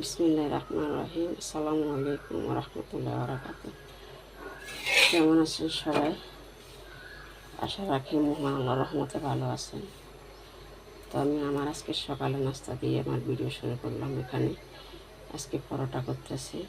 বিসমিল্লাহির রহমানির রহিম। আসসালামু আলাইকুম ওয়া রাহমাতুল্লাহি ওয়া বারাকাতুহু। কেমন আছেন সবাই? আশা রাখি মহান আল্লাহর রহমতে ভালো আছেন। তো আমি আমার আজকে সকালে নাস্তা দিয়ে আমার ভিডিও শুরু করলাম। এখানে আজকে পরোটা করতেছি।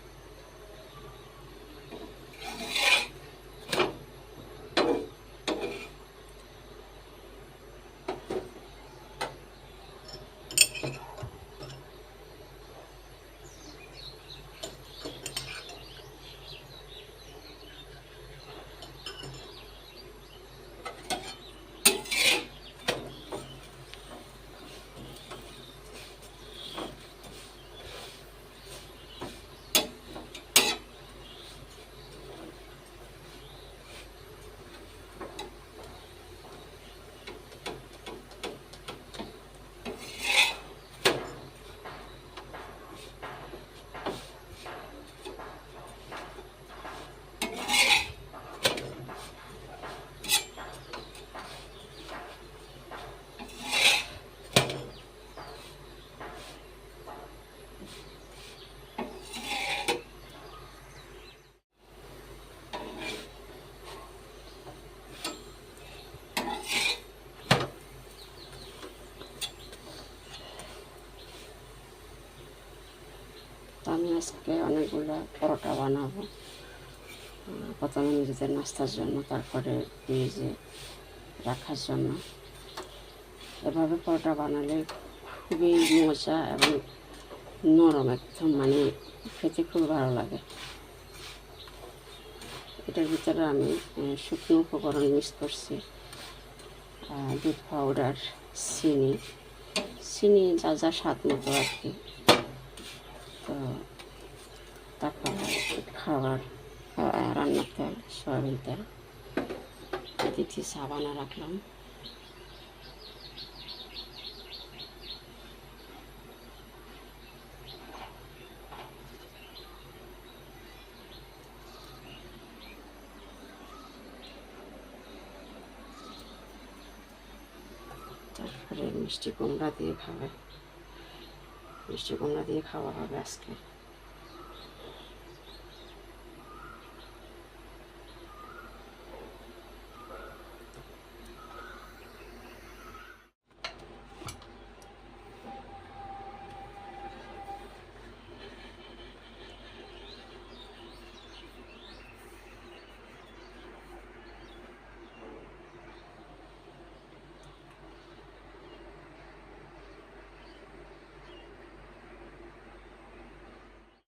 তো আমি আজকে অনেকগুলো পরোটা বানাবো। প্রথমে নিজেদের নাস্তার জন্য, তারপরে ফ্রিজে রাখার জন্য। এভাবে পরোটা বানালে খুবই মজা এবং নরম, একদম মানে খেতে খুব ভালো লাগে। এটার ভিতরে আমি শুকনো উপকরণ মিক্স করছি, দুধ পাউডার, চিনি যা যা স্বাদ মতো আর কি। তো তারপর রান্নার তেল, সয়াবিন তেল দিচ্ছি, সাবানা রাখলাম। তারপরে মিষ্টি কুমড়া দিয়ে খাওয়া হবে আজকে।